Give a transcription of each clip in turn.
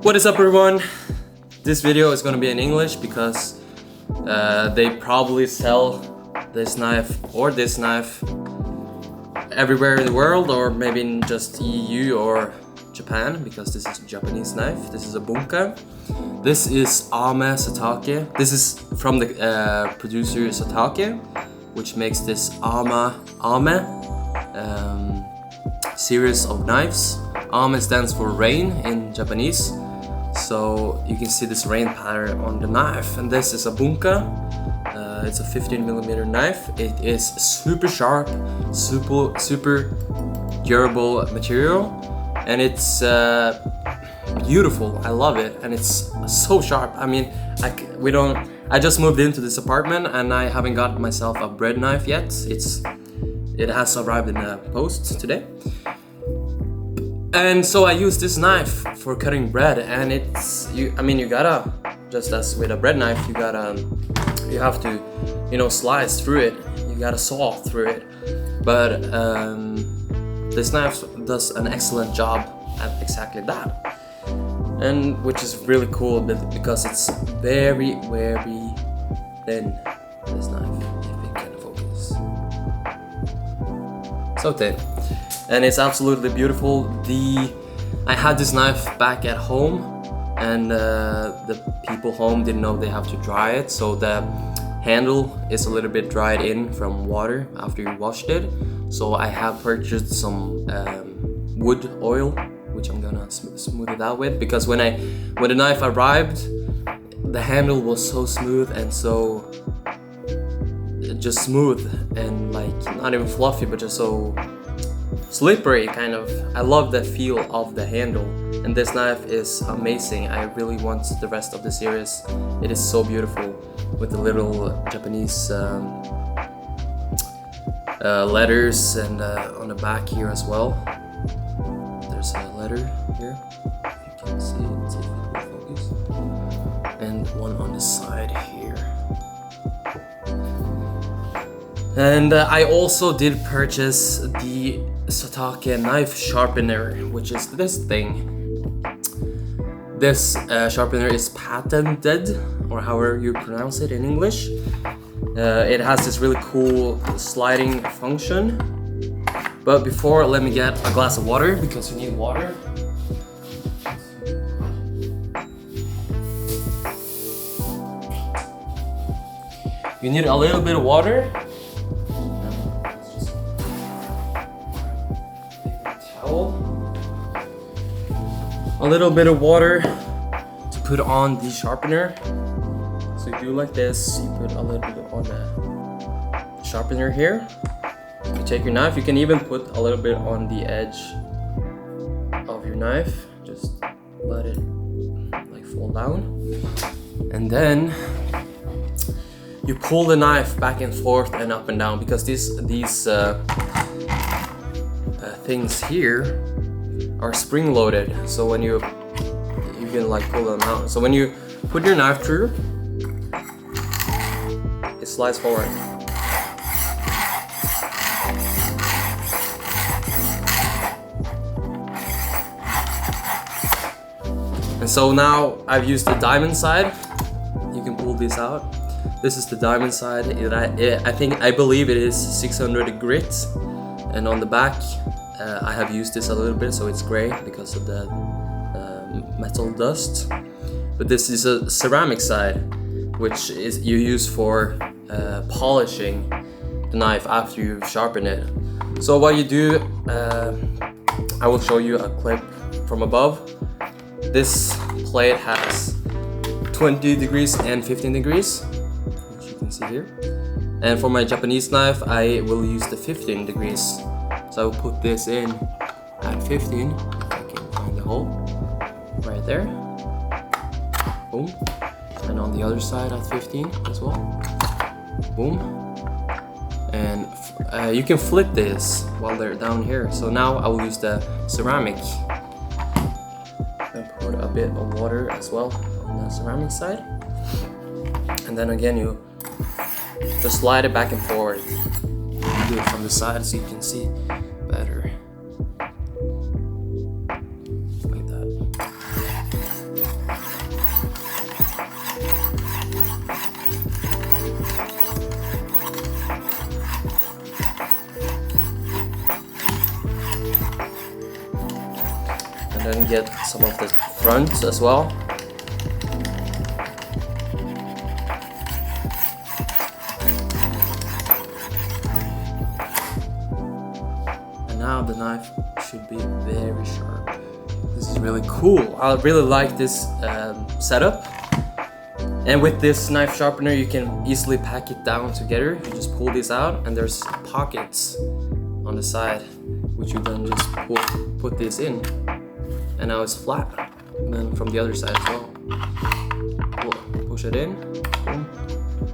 What is up, everyone? This video is gonna be in English because they probably sell this knife or this knife everywhere in the world, or maybe in just EU or Japan, because this is a Japanese knife. This is a Bunka. This is Satake. This is from the producer Satake, which makes this series of knives. Ame stands for rain in Japanese, so you can see this rain pattern on the knife. And this is a Bunka. It's a 15mm knife. It is super sharp, super durable material, and it's beautiful. I love it, and it's so sharp. I mean, I just moved into this apartment and I haven't got myself a bread knife yet. It has arrived in the post today. And so I use this knife for cutting bread, and you gotta, just as with a bread knife, you have to, slice through it. You gotta saw through it. But this knife does an excellent job at exactly that. And which is really cool because it's very, very thin, this knife, if it can focus. So thin. And it's absolutely beautiful. I had this knife back at home, and the people home didn't know they have to dry it, so the handle is a little bit dried in from water after you washed it. So I have purchased some wood oil, which I'm gonna smooth it out with, because when the knife arrived, the handle was so smooth and so just smooth and like not even fluffy, but just so slippery kind of. I love the feel of the handle, and this knife is amazing. I really want the rest of the series. It is so beautiful with the little Japanese letters, and on the back here as well. There's a letter here, if you can see it, if it will focus, and one on the side here. And I also did purchase the Satake knife sharpener, which is this thing. This sharpener is patented, or however you pronounce it in English. It has this really cool sliding function. But before, let me get a glass of water, because you need water. You need a little bit of water. A little bit of water to put on the sharpener. So you do like this, you put a little bit on the sharpener here. You take your knife, you can even put a little bit on the edge of your knife. Just let it like fall down. And then you pull the knife back and forth and up and down, because these things here are spring loaded, so when you can like pull them out. So when you put your knife through, it slides forward. And so now I've used the diamond side. You can pull this out. This is the diamond side. I believe it is 600 grit, and on the back I have used this a little bit, so it's gray because of the metal dust. But this is a ceramic side, which is you use for polishing the knife after you've sharpened it. So what you do, I will show you a clip from above. This plate has 20 degrees and 15 degrees, which you can see here. And for my Japanese knife, I will use the 15 degrees. So I will put this in at 15, if I can find the hole, right there, boom, and on the other side at 15 as well, boom, and you can flip this while they're down here. So now I will use the ceramic and put a bit of water as well on the ceramic side, and then again you just slide it back and forward. Do it from the side so you can see better, like that. and get some of the front as well. And now the knife should be very sharp. This is really cool. I really like this setup. And with this knife sharpener, you can easily pack it down together. You just pull this out, and there's pockets on the side, which you then just put this in, and now it's flat. And then from the other side as well, push it in, boom.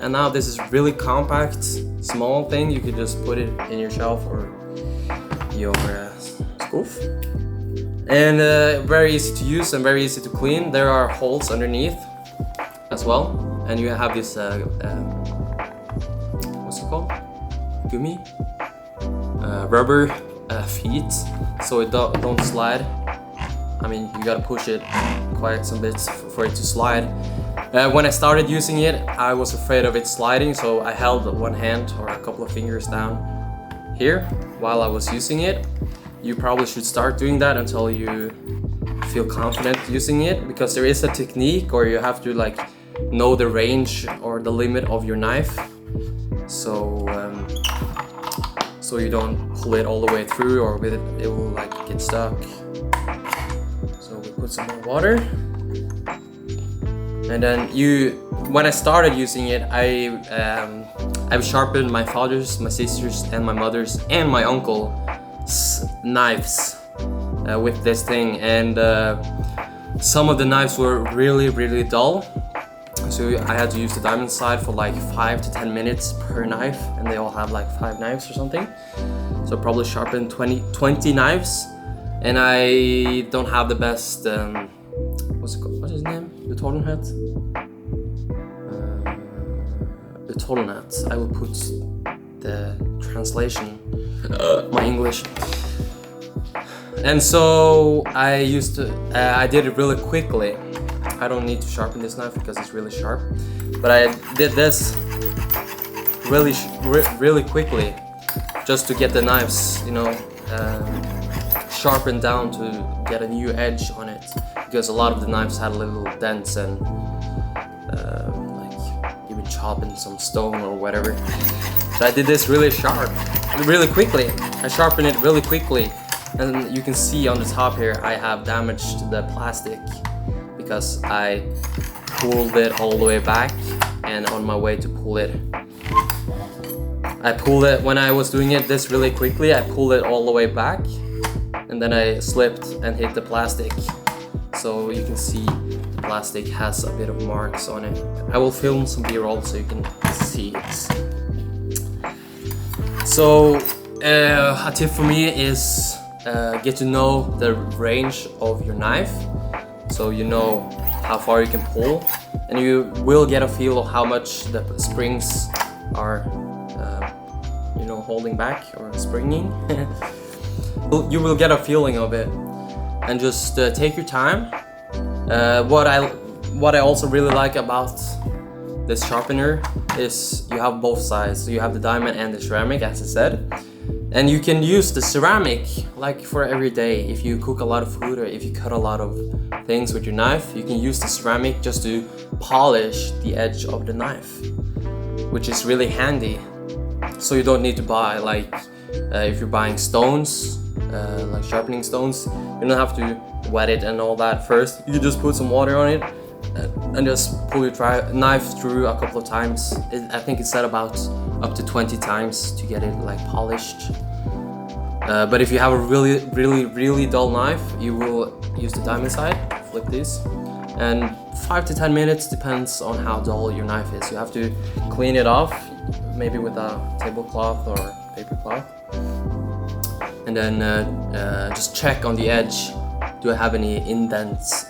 And now this is really compact, small thing. You could just put it in your shelf or your shelf. And very easy to use and very easy to clean. There are holes underneath as well, and you have this what's it called? Gummy? Rubber feet, so it don't slide. I mean, you gotta push it quite some bits for it to slide. When I started using it, I was afraid of it sliding, so I held one hand or a couple of fingers down here while I was using it. You probably should start doing that until you feel confident using it, because there is a technique, or you have to like know the range or the limit of your knife, so you don't pull it all the way through, or with it will like get stuck. So we put some more water, and then when I started using it, I've sharpened my father's, my sister's, and my mother's, and my uncle's knives with this thing, and some of the knives were really dull. So I had to use the diamond side for like 5 to 10 minutes per knife, and they all have like 5 knives or something. So probably sharpened 20 knives, and I don't have the best, what's it called? What is his name? Uthållenhet? Uthållenhet. I will put the translation, my English. And so I did it really quickly. I don't need to sharpen this knife because it's really sharp, but I did this really quickly, just to get the knives, you know, sharpened down to get a new edge on it, because a lot of the knives had little dents and like even chopping some stone or whatever. So I did this really quickly. I sharpened it really quickly, and you can see on the top here I have damaged the plastic, because I pulled it all the way back, and on my way to pull it, I pulled it, when I was doing it this really quickly, I pulled it all the way back, and then I slipped and hit the plastic. So you can see the plastic has a bit of marks on it. I will film some B-roll so you can see it. So a tip for me is get to know the range of your knife, so you know how far you can pull, and you will get a feel of how much the springs are, you know, holding back or springing. You will get a feeling of it, and just take your time. What I also really like about this sharpener is you have both sides. So you have the diamond and the ceramic, as I said. And you can use the ceramic like for every day. If you cook a lot of food, or if you cut a lot of things with your knife, you can use the ceramic just to polish the edge of the knife, which is really handy. So you don't need to buy, like if you're buying stones, like sharpening stones, you don't have to wet it and all that first. You just put some water on it and just pull your knife through a couple of times. I think it's said about up to 20 times to get it like polished. But if you have a really dull knife, you will use the diamond side, flip this, and 5 to 10 minutes depends on how dull your knife is. You have to clean it off, maybe with a tablecloth or paper cloth, and then just check on the edge. Do I have any indentations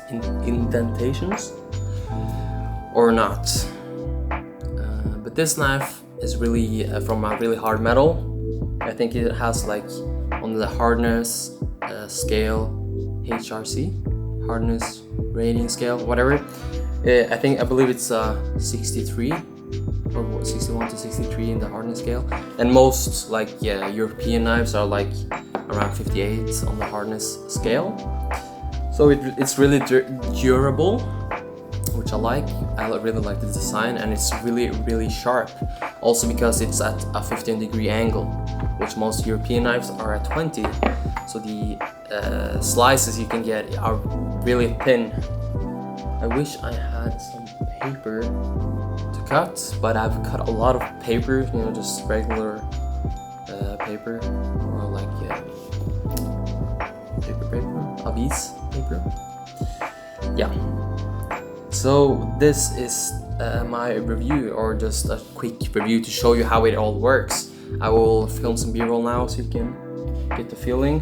or not? But this knife is really from a really hard metal. I think it has like on the hardness scale, HRC, hardness rating scale, whatever. I believe it's 63 or 61 to 63 in the hardness scale, and most like European knives are like around 58 on the hardness scale. So it's really durable, which I like. I really like the design, and it's really sharp. Also because it's at a 15-degree angle, which most European knives are at 20. So the slices you can get are really thin. I wish I had some paper to cut, but I've cut a lot of paper, you know, just regular paper, or like paper, avis paper. Yeah. So this is my review, or just a quick review to show you how it all works. I will film some B-roll now so you can get the feeling.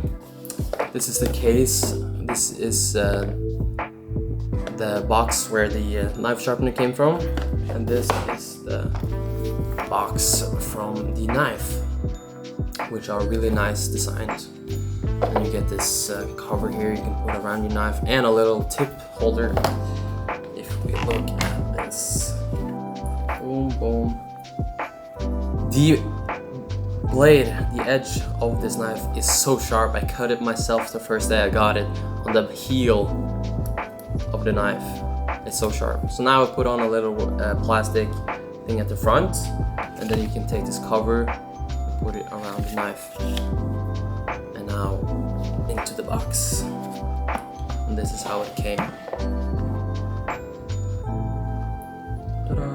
This is the case. This is the box where the knife sharpener came from, and this is the box from the knife, which are really nice designs. And you get this cover here you can put around your knife, and a little tip holder. If we look at this, boom, boom. The blade, the edge of this knife is so sharp. I cut it myself the first day I got it on the heel of the knife. It's so sharp. So now I put on a little plastic thing at the front, and then you can take this cover and put it around the knife. And now into the box. And this is how it came. Ta-da!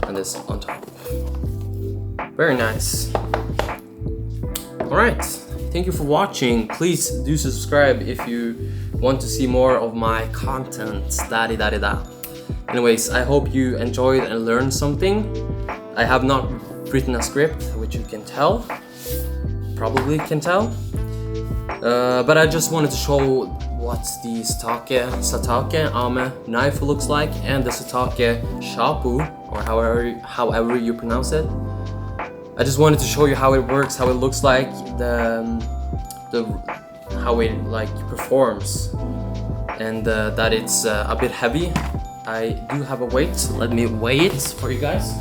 And this on top. Very nice. Alright, thank you for watching. Please do subscribe if you want to see more of my content. Da-di-da-di-da. Anyways, I hope you enjoyed and learned something. I have not written a script, which you can tell. Probably can tell. But I just wanted to show what the Satake Ame knife looks like, and the Satake Shapu, or however you pronounce it. I just wanted to show you how it works, how it looks like, how it like performs, and that it's a bit heavy. I do have a weight, so let me weigh it for you guys.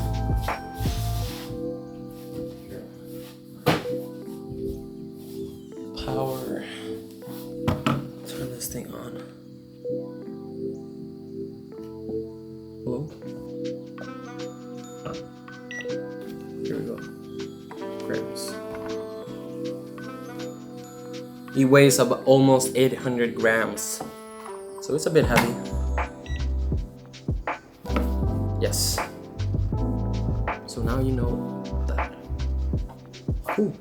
Power. Turn this thing on. Hello? Here we go. Grams. It weighs about almost 800 grams, so it's a bit heavy. Yes. So now you know that. Cool.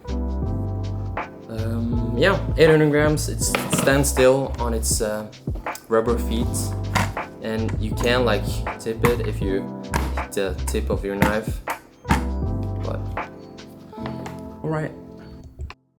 Yeah, 800 grams. It stands still on its rubber feet, and you can like tip it if you hit the tip of your knife. But all right.